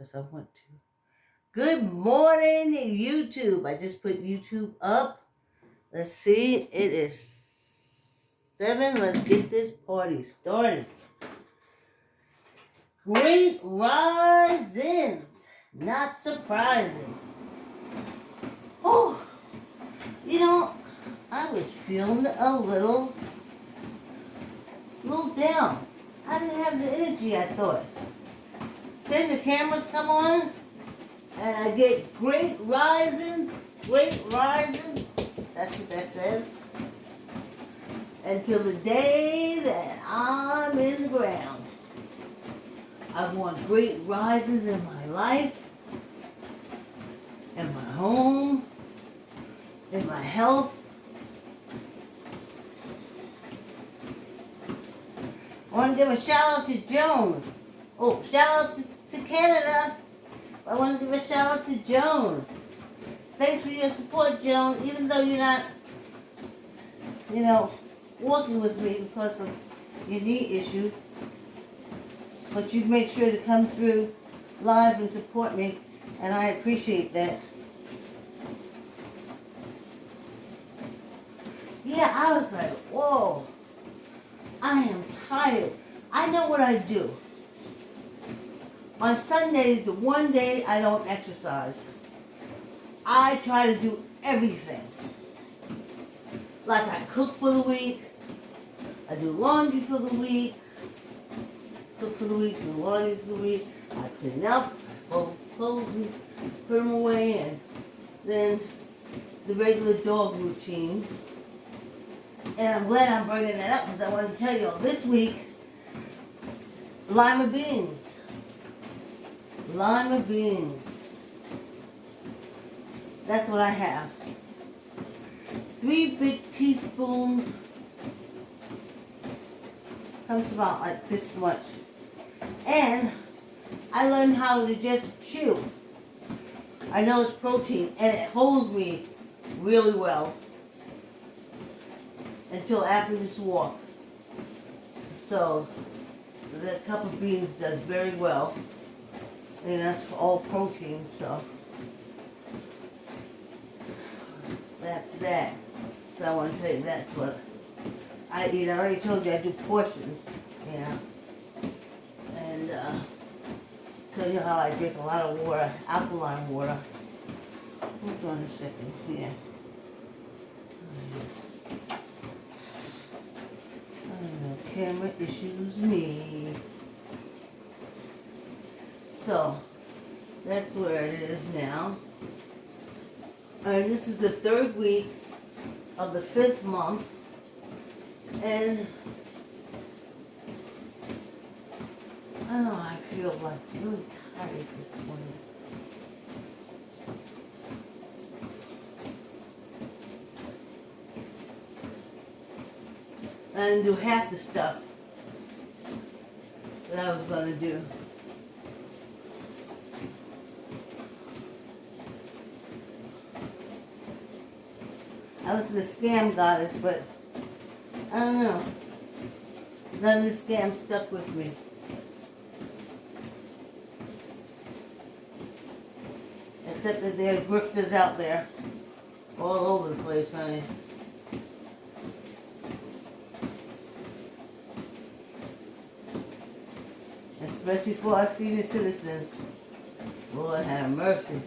because I want to. Good morning, YouTube. I just put YouTube up. Let's see. It is 7. Let's get this party started. Great risings. Not surprising. Oh, I was feeling a little down. I didn't have the energy I thought. Then the cameras come on, and I get great risings. That's what that says. Until the day that I'm in the ground. I want great rises in my life, in my home, in my health. I want to give a shout out to Joan. Oh, shout out to Canada. I want to give a shout out to Joan. Thanks for your support, Joan, even though you're not, walking with me because of your knee issue. But you make sure to come through live and support me, and I appreciate that. Yeah, I was like, whoa, I am tired. I know what I do. On Sundays, the one day I don't exercise, I try to do everything. Like I cook for the week, I do laundry for the week, cook for the week, do laundry for the week, I clean up, fold clothes and put them away, and then the regular dog routine. And I'm glad I'm bringing that up because I want to tell you all this week, lima beans. Lima beans. That's what I have. 3 big teaspoons. Comes about like this much. And I learned how to just chew. I know it's protein and it holds me really well until after this walk. So the cup of beans does very well. And that's all protein, so that's that. So I want to tell you that's what I eat. I already told you I do portions, and tell you how I drink a lot of water, alkaline water. Hold on a second here. Camera issues me. So, that's where it is now. And this is the 3rd week of the 5th month. And I don't know, I feel like really tired this morning. I didn't do half the stuff that I was going to do. I listen to Scam Goddess, but I don't know. None of the scams stuck with me. Except that there are grifters out there all over the place, honey. Especially for our senior citizens. Lord have mercy.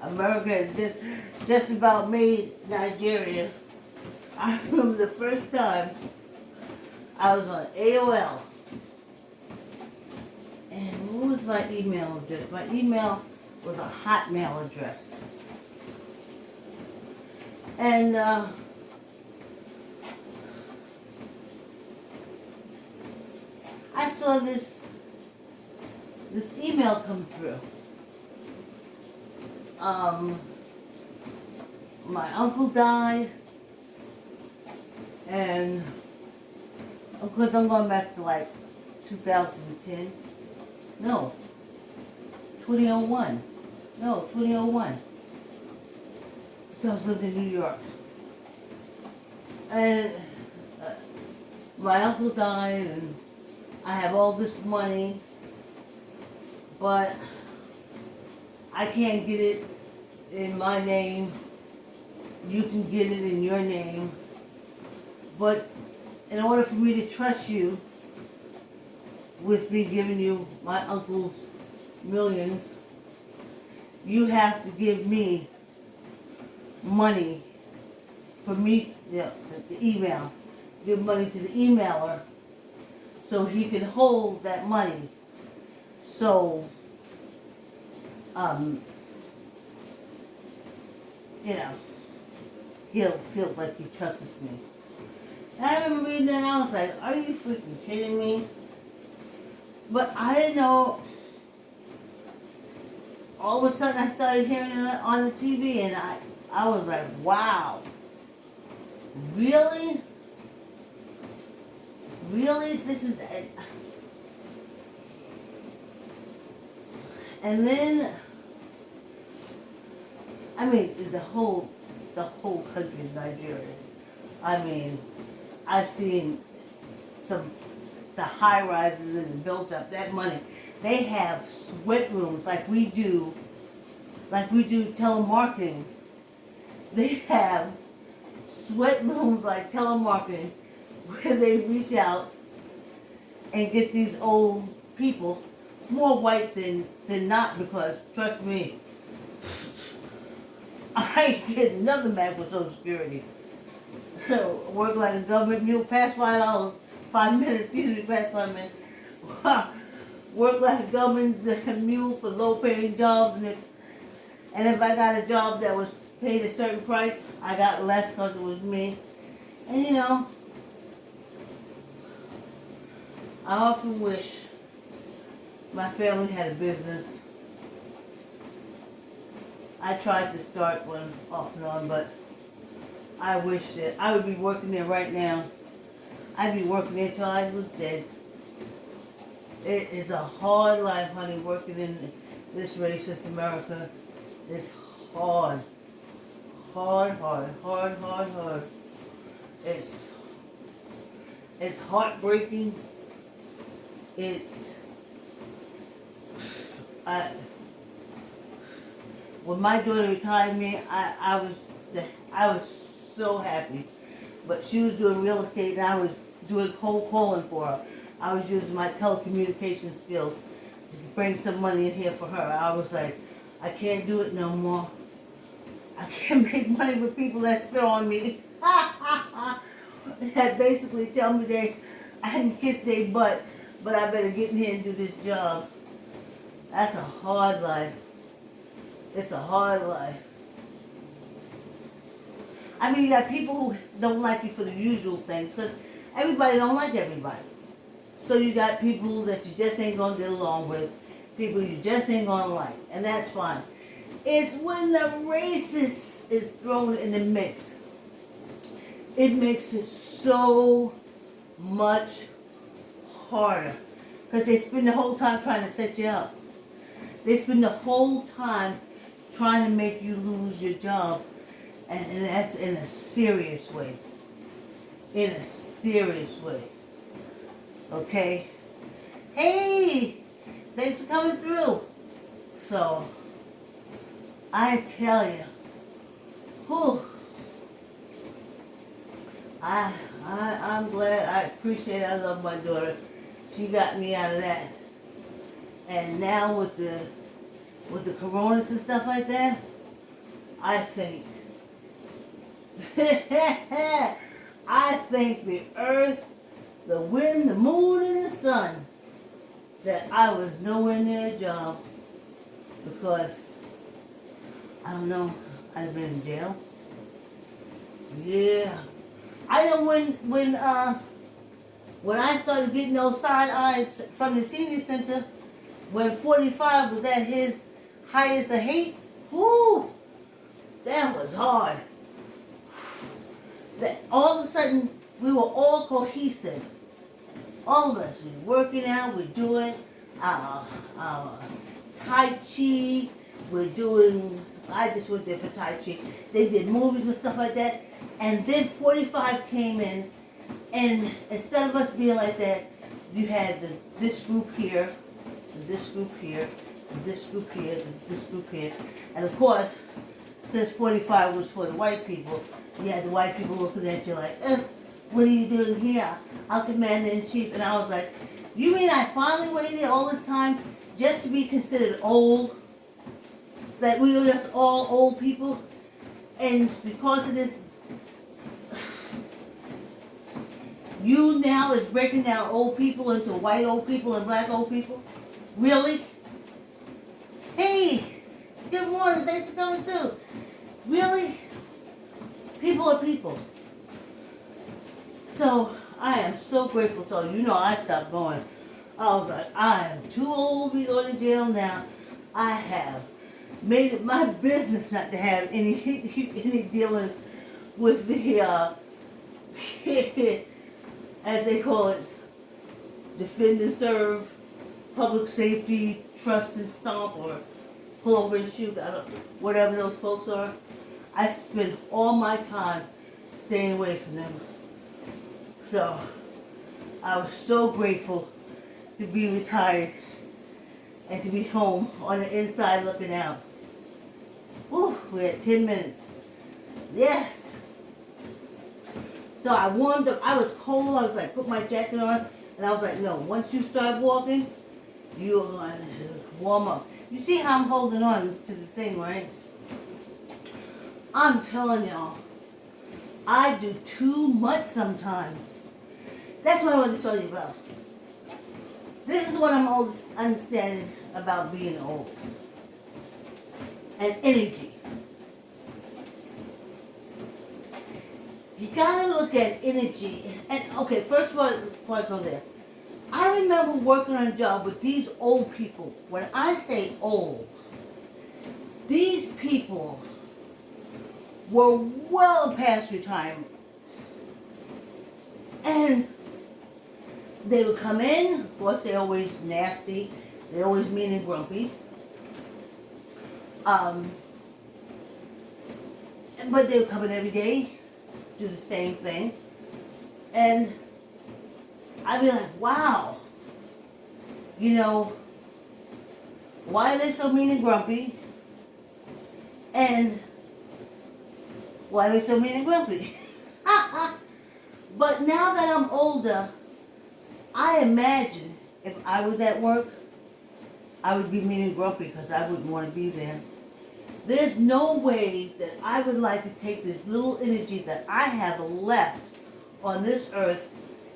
America has just about made Nigeria. I remember the first time I was on AOL. And what was my email address? My email was a Hotmail address. And I saw this email come through. My uncle died, and of course I'm going back to like 2010. No, 2001. No, 2001. So I was living in New York. And my uncle died, and I have all this money, but I can't get it in my name. You can get it in your name. But in order for me to trust you with me giving you my uncle's millions, you have to give me money for me, the email. Give money to the emailer so he can hold that money. So, you know, he'll feel like he trusts me. And I remember reading that and I was like, are you freaking kidding me? But I didn't know. All of a sudden I started hearing it on the TV and I was like, wow. Really? Really? This is... And then, I mean, the whole country is Nigeria. I mean, I've seen the high rises and built up that money. They have sweat rooms like we do telemarketing. They have sweat rooms like telemarketing where they reach out and get these old people, more white than not, because trust me, I ain't getting nothing back for Social Security. Work like a government mule, past $5, 5 minutes, excuse me, past 5 minutes. Work like a government mule for low paying jobs, and if I got a job that was paid a certain price, I got less because it was me. And you know, I often wish my family had a business. I tried to start one off and on, but I wish that I would be working there right now. I'd be working there till I was dead. It is a hard life, honey, working in this racist America. It's hard. Hard. It's heartbreaking. When my daughter retired me, I was so happy. But she was doing real estate and I was doing cold calling for her. I was using my telecommunication skills to bring some money in here for her. I was like, I can't do it no more. I can't make money with people that spit on me. That basically tell me I can kiss their butt, but I better get in here and do this job. That's a hard life. It's a hard life. I mean, you got people who don't like you for the usual things, because everybody don't like everybody. So you got people that you just ain't going to get along with, people you just ain't going to like, and that's fine. It's when the racist is thrown in the mix. It makes it so much harder, because they spend the whole time trying to set you up. They spend the whole time trying to make you lose your job. And that's in a serious way. In a serious way. Okay? Hey! Thanks for coming through. So, I tell you, whew, I'm glad, I appreciate it, I love my daughter. She got me out of that. And now with the coronas and stuff like that, I think I think the earth, the wind, the moon, and the sun, that I was nowhere near a job, because, I don't know, I'd have been in jail. Yeah. I know when I started getting those side eyes from the senior center, when 45 was at his highest of hate, whoo, that was hard. That all of a sudden, we were all cohesive. All of us, we were working out, we're doing our Tai Chi, I just went there for Tai Chi. They did movies and stuff like that. And then 45 came in, and instead of us being like that, you had this group here, this group here, this group here, this group here. And of course, since 45 was for the white people, you had the white people looking at you like, what are you doing here? I'm commander-in-chief. And I was like, you mean I finally waited all this time just to be considered old? That we were just all old people? And because of this, you now is breaking down old people into white old people and black old people? Really? Hey, good morning, thanks for coming through. Really? People are people. So, I am so grateful. So, I stopped going. I was like, I am too old to be going to jail now. I have made it my business not to have any dealing with the, as they call it, defend and serve, public safety, trust and stomp, or pull over and shoot, whatever those folks are. I spend all my time staying away from them. So, I was so grateful to be retired and to be home on the inside looking out. Whew, we had 10 minutes. Yes. So I warmed up. I was cold. I was like, put my jacket on. And I was like, no, once you start walking, you are going to warm up. You see how I'm holding on to the thing, right? I'm telling y'all, I do too much sometimes. That's what I wanted to tell you about. This is what I'm understanding about being old. And energy. You gotta look at energy. And okay, first of all, before I go there, I remember working on a job with these old people. When I say old, these people were well past retirement. And they would come in, of course they're always nasty, they're always mean and grumpy. But they would come in every day, do the same thing. And I'd be like, wow, why are they so mean and grumpy? And why are they so mean and grumpy? But now that I'm older, I imagine if I was at work, I would be mean and grumpy because I wouldn't want to be there. There's no way that I would like to take this little energy that I have left on this earth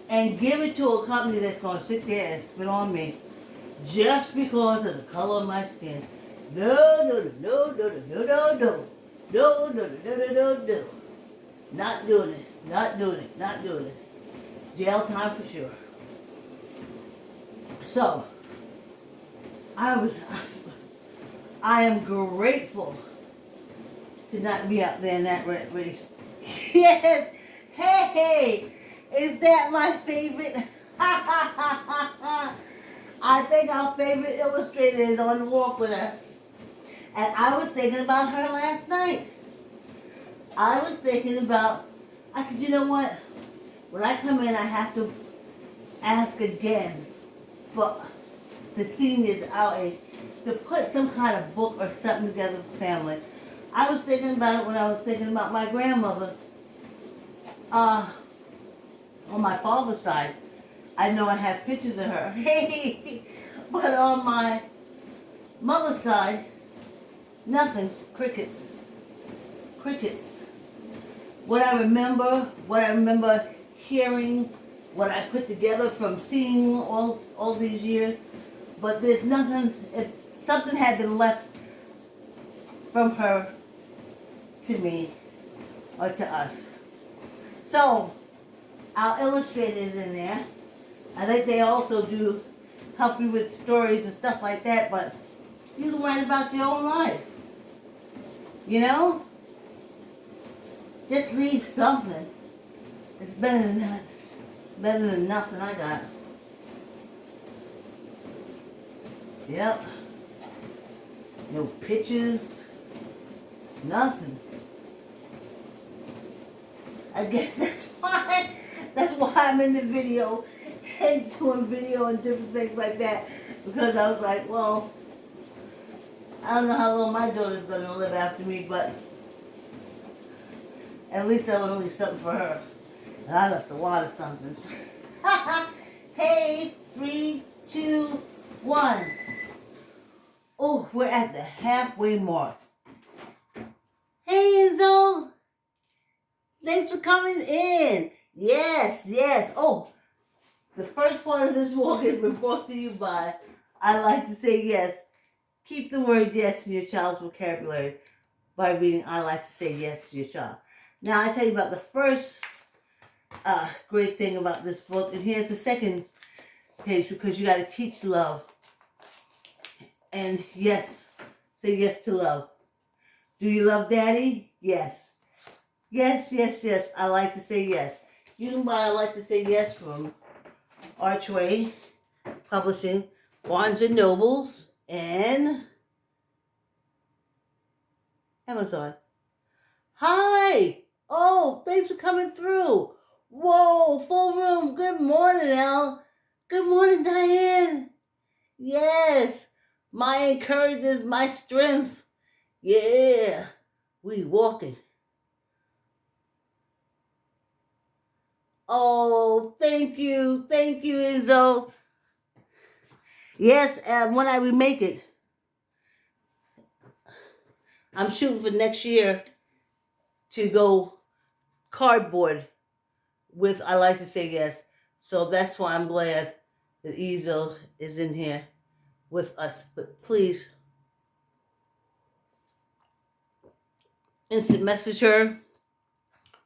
and give it to a company that's going to sit there and spit on me just because of the color of my skin. No, no, no, no, no, no, no, no, no, no, no, no, no, no. Not doing it, not doing it, not doing it. Jail time for sure. So, I am grateful to not be out there in that race. Yes, hey, is that my favorite? I think our favorite illustrator is on the walk with us. And I was thinking about her last night. I said, you know what? When I come in, I have to ask again for the seniors our age to put some kind of book or something together for family. I was thinking about it when I was thinking about my grandmother. On my father's side, I know I have pictures of her. But on my mother's side, nothing. Crickets. Crickets. What I remember hearing, what I put together from seeing all these years, but there's nothing. If something had been left from her to me or to us. So, our illustrators in there, I think they also do help you with stories and stuff like that, but you can write about your own life. Just leave something. It's better than that. Better than nothing I got. Yep. No pictures. Nothing. I guess that's why I'm in the video. and doing video and different things like that because I was like, well, I don't know how long my daughter's going to live after me, but at least I want to leave something for her. And I left a lot of somethings. Hey, 3, 2, 1. Oh, we're at the halfway mark. Hey, Enzo. Thanks for coming in. Yes, yes. Oh, the first part of this walk has been brought to you by I Like to Say Yes. Keep the word yes in your child's vocabulary by reading I Like to Say Yes to your child. Now, I tell you about the first great thing about this book, and here's the second page because you got to teach love. And yes, say yes to love. Do you love Daddy? Yes. Yes, yes, yes. I like to say yes. You can buy I Like to Say Yes from Archway Publishing, Barnes and Nobles, and Amazon. Hi! Oh, thanks for coming through. Whoa, full room. Good morning, Al. Good morning, Diane. Yes, my encourages my strength. Yeah, we walking. Oh, thank you, Izzo. Yes, when I remake it, I'm shooting for next year to go cardboard with I Like to Say Yes. So that's why I'm glad that Izzo is in here with us. But please, instant message her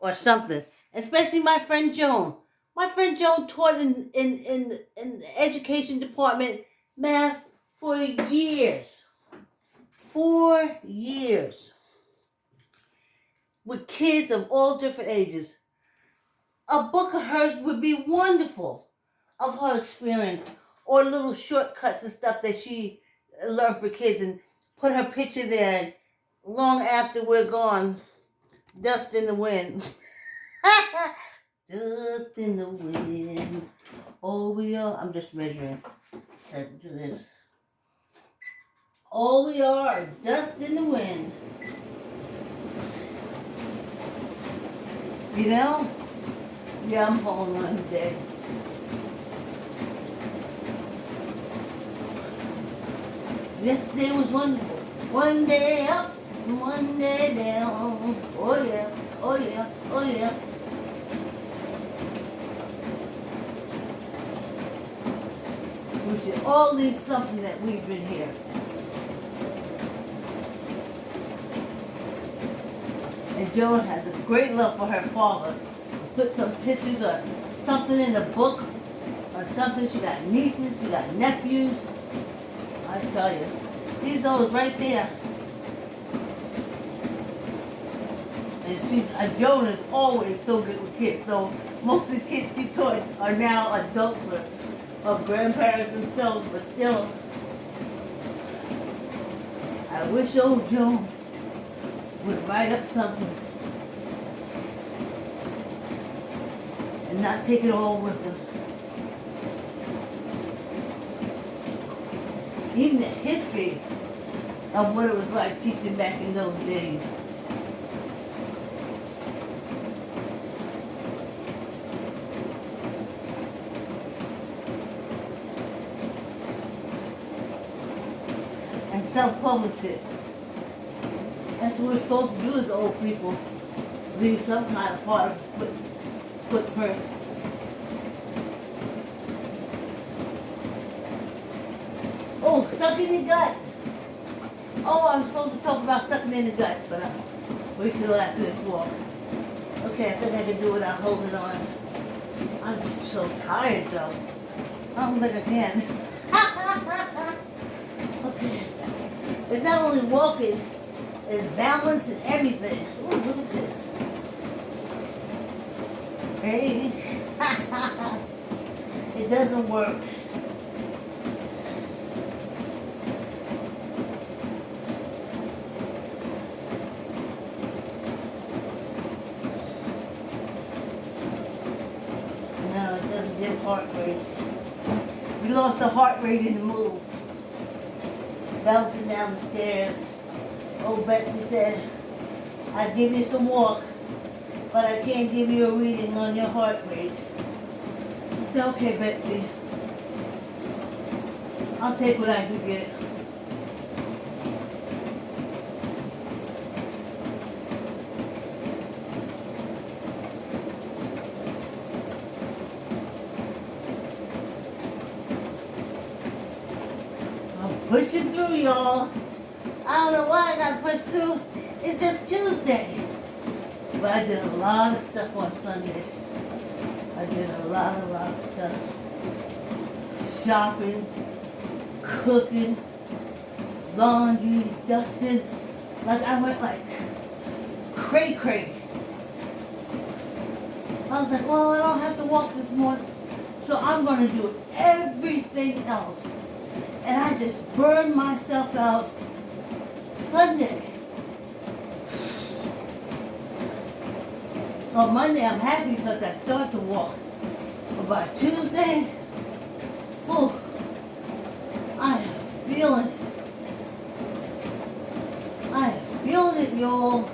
or something. Especially my friend Joan. My friend Joan taught in the education department math for years. 4 years. With kids of all different ages. A book of hers would be wonderful of her experience. Or little shortcuts and stuff that she learned for kids and put her picture there. And long after we're gone, dust in the wind. Dust in the wind. Oh, we are. I'm just measuring. I have to do this. Oh, we are. Dust in the wind. You know? Yeah, I'm home one day. Yesterday was wonderful. One day up, one day down. Oh, yeah. Oh, yeah. Oh, yeah. We should all leave something that we've been here. And Joan has a great love for her father. Put some pictures or something in the book or something. She got nieces, she got nephews. I tell you, these those right there. And Joan is always so good with kids. So most of the kids she taught are now adults of grandparents themselves, but still, I wish old Joan would write up something and not take it all with them. Even the history of what it was like teaching back in those days. And self-publish it. That's what we're supposed to do as old people. Leave some kind of part of footprint. Oh, sucking in the gut. Oh, I'm supposed to talk about sucking in the gut, but I'll wait till after this walk. Okay, I think I can do it without holding on. I'm just so tired though. I don't think I can. Okay. It's not only walking, it's balance and everything. Ooh, look at this. Hey. It doesn't work. No, it doesn't give heart rate. lost the heart rate in the move. Bouncing down the stairs. Old Betsy said, I'd give you some walk, but I can't give you a reading on your heart rate. I said, okay, Betsy. I'll take what I can get. Pushing through, y'all. I don't know why I got pushed through. It's just Tuesday. But I did a lot of stuff on Sunday. I did a lot of stuff. Shopping, cooking, laundry, dusting. Like I went like cray. I was like, well, I don't have to walk this morning, so I'm going to do everything else. And I just burned myself out Sunday. On Monday, I'm happy because I started to walk. But by Tuesday, oh, I am feeling it. I am feeling it, y'all.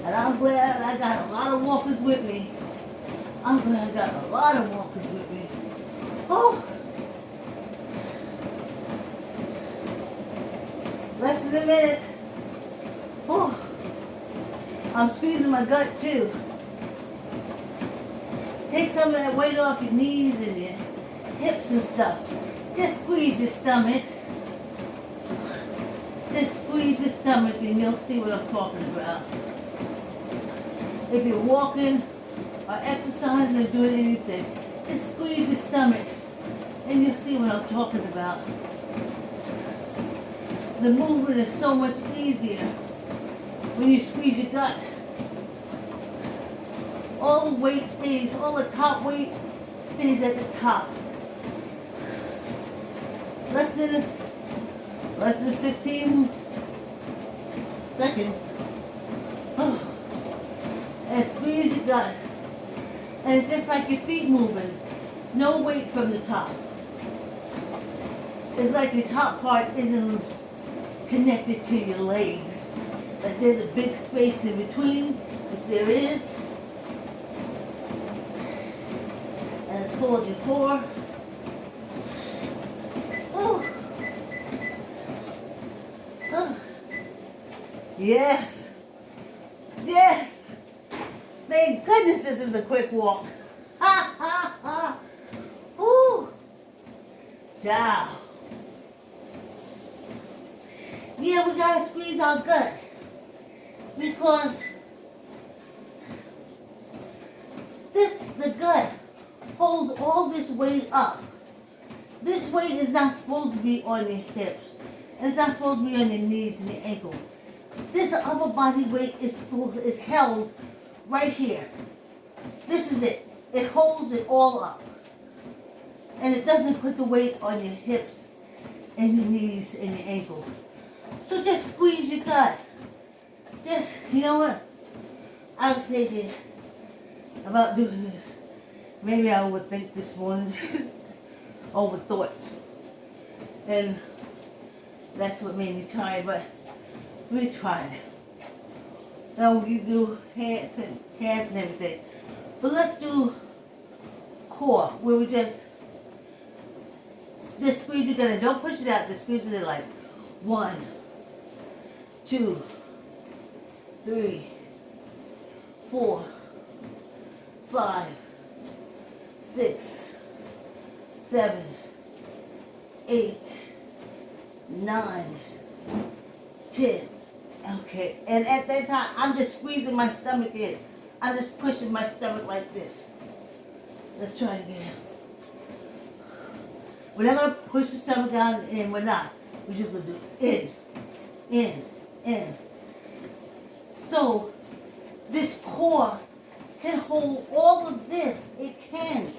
And I'm glad I got a lot of walkers with me. I'm glad I got a lot of walkers with me. Oh. Less than a minute. Oh, I'm squeezing my gut too. Take some of that weight off your knees and your hips and stuff. Just squeeze your stomach. Just squeeze your stomach and you'll see what I'm talking about. If you're walking or exercising or doing anything, just squeeze your stomach and you'll see what I'm talking about. The movement is so much easier when you squeeze your gut. All the weight stays, all the top weight stays at the top. Less than 15 seconds. Oh. And squeeze your gut. And it's just like your feet moving. No weight from the top. It's like your top part isn't connected to your legs. Like there's a big space in between, which there is. And it's called your core. Oh. Oh. Yes. Yes. Thank goodness this is a quick walk. Ha ha ha. Woo. Ciao. Yeah, we gotta squeeze our gut because the gut holds all this weight up. This weight is not supposed to be on your hips. It's not supposed to be on your knees and your ankle. This upper body weight is held right here. This is it. It holds it all up. And it doesn't put the weight on your hips and your knees and your ankle. So just squeeze your gut. Just, you know what? I was thinking about doing this. Maybe I overthink this morning. Overthought. And that's what made me tired, but we tried it. Now we do hands and everything. But let's do core, where we just squeeze your gut and don't push it out, just squeeze it in like 1, 2, 3, 4, 5, 6, 7, 8, 9, 10. Okay, and at that time, I'm just squeezing my stomach in. I'm just pushing my stomach like this. Let's try it again. We're not going to push the stomach down and we're not. We're just going to do in. So, this core can hold all of this. It can.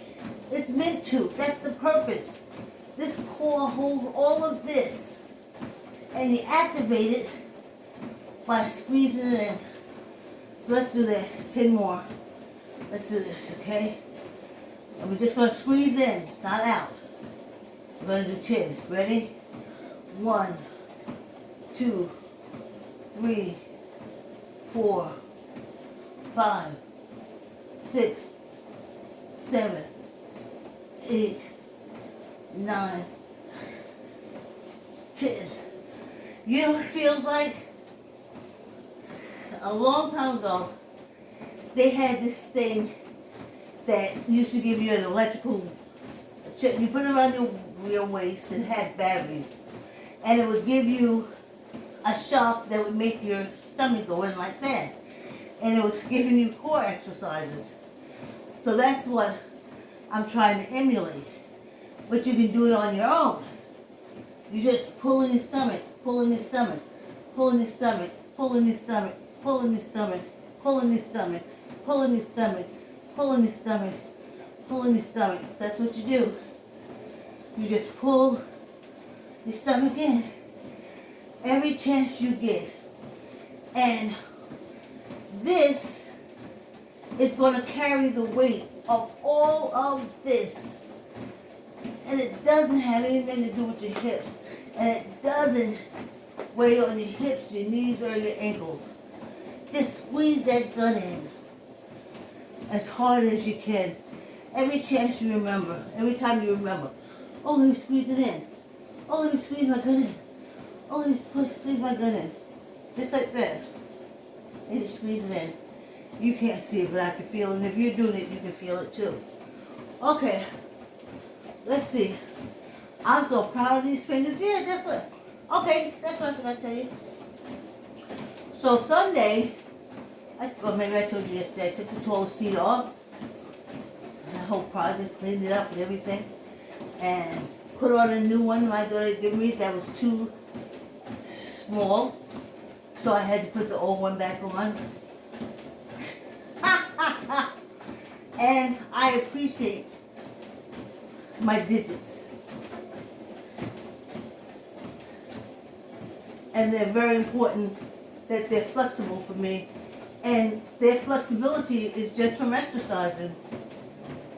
It's meant to. That's the purpose. This core holds all of this. And you activate it by squeezing it in. So let's do that. 10 more. Let's do this, okay? And we're just going to squeeze in, not out. We're going to do 10. Ready? 1, 2, 3, 4, 5, 6, 7, 8, 9, 10. You know what it feels like? A long time ago, they had this thing that used to give you an electrical chip. You put it around your waist and had batteries. And it would give you a shock that would make your stomach go in like that. And it was giving you core exercises. So that's what I'm trying to emulate. But you can do it on your own. You just pull in your stomach, pull in your stomach, pull in your stomach, pull in your stomach, pull in your stomach, pull in your stomach, pull in your stomach, pull in your stomach, pull in your stomach. That's what you do. You just pull your stomach in every chance you get. And this is going to carry the weight of all of this. And it doesn't have anything to do with your hips. And it doesn't weigh on your hips, your knees, or your ankles. Just squeeze that gun in as hard as you can. Every chance you remember, every time you remember, oh, let me squeeze it in. Oh, let me squeeze my gun in. Oh, let me squeeze my gun in. Just like that. And you squeeze it in. You can't see it, but I can feel it. And if you're doing it, you can feel it too. Okay. Let's see. I'm so proud of these fingers. Yeah, that's what. Okay, that's what I forgot to tell you. So Sunday, or maybe I told you yesterday, I took the toilet seat off. The whole project, cleaned it up and everything. And put on a new one my daughter gave me that was too small. So I had to put the old one back on. And I appreciate my digits. And they're very important that they're flexible for me. And their flexibility is just from exercising.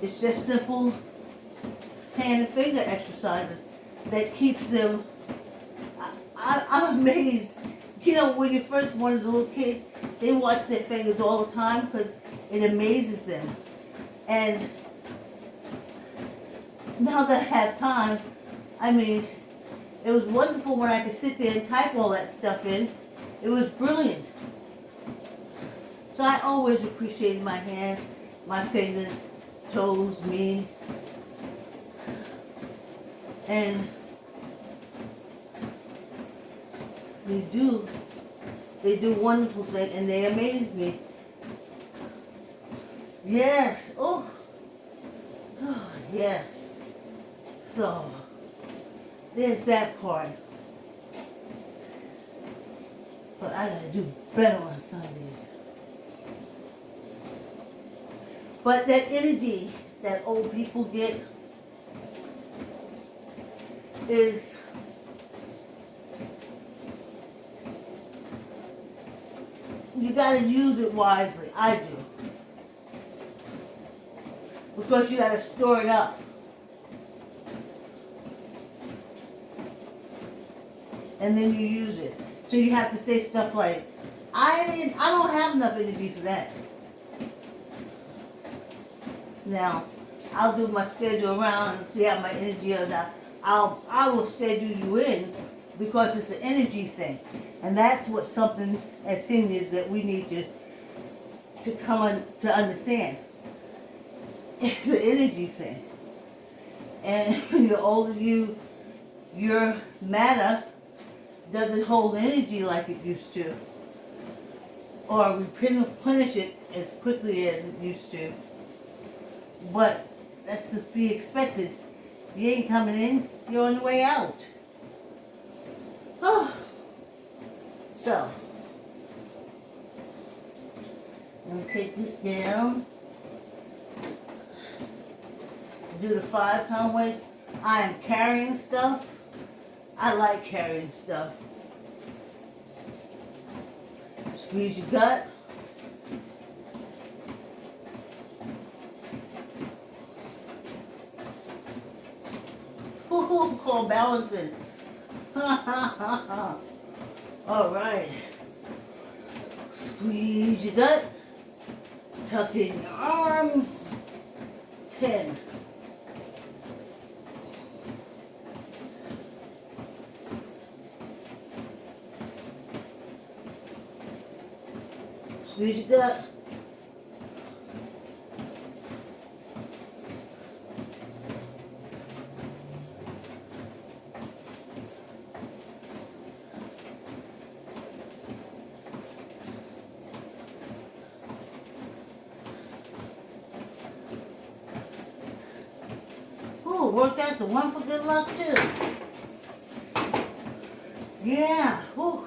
It's just simple hand and finger exercises that keeps them. I'm amazed. You know, when you're first born as a little kid, they watch their fingers all the time because it amazes them. And now that I have time, I mean, it was wonderful when I could sit there and type all that stuff in. It was brilliant. So I always appreciated my hands, my fingers, toes, me. And they do wonderful things, and they amaze me. Yes, oh, yes. So, there's that part. But I gotta do better on Sundays. But that energy that old people get is you gotta use it wisely. I do. Because you gotta store it up. And then you use it. So you have to say stuff like, I don't have enough energy for that. Now, I'll do my schedule around and see how my energy or not. I will schedule you in because it's an energy thing. And that's what something as seniors that we need to come on to understand. It's an energy thing. And when you're older, your matter doesn't hold energy like it used to. Or replenish it as quickly as it used to. But that's to be expected. You ain't coming in, you're on the way out. Oh. So, let me take this down. Do the 5-pound weights. I am carrying stuff. I like carrying stuff. Squeeze your gut. called balancing. Ha ha ha ha. All right. Squeeze your gut. Tuck in your arms. 10. Squeeze your gut. Ooh, worked out the one for good luck too. Yeah, ooh,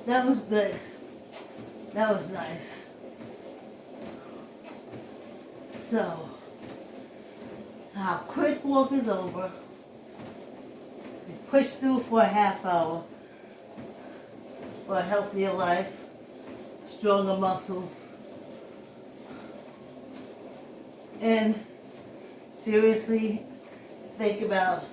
that was good. That was nice. So, our quick walk is over. We push through for a half hour for a healthier life, stronger muscles, and seriously think about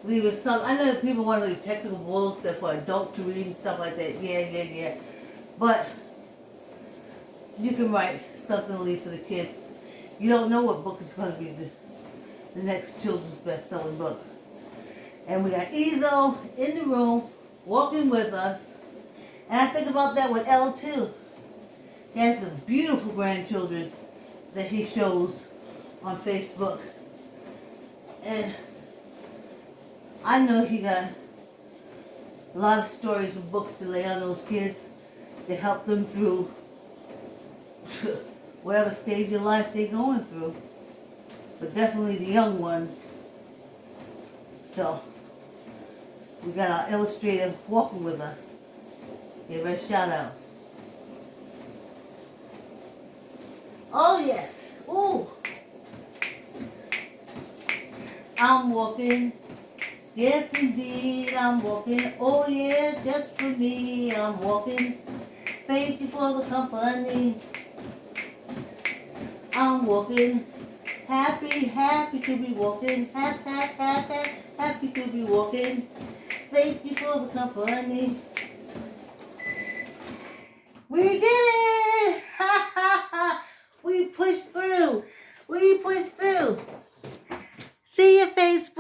leaving some. I know people want to leave technical books that's for adults to read and stuff like that. Yeah. But you can write something to leave for the kids. You don't know what book is going to be the next children's best-selling book. And we got Ezo in the room walking with us. And I think about that with Elle too. He has some beautiful grandchildren that he shows on Facebook. And I know he got a lot of stories and books to lay on those kids to help them through whatever stage of life they're going through. But definitely the young ones. So, we got our illustrator walking with us. Give her a shout out. Oh yes. Ooh. I'm walking. Yes indeed, I'm walking. Oh yeah, just for me, I'm walking. Thank you for the company. I'm walking. Happy to be walking. Happy to be walking. Thank you for the company. We did it! Ha ha ha! We pushed through. See you, Facebook.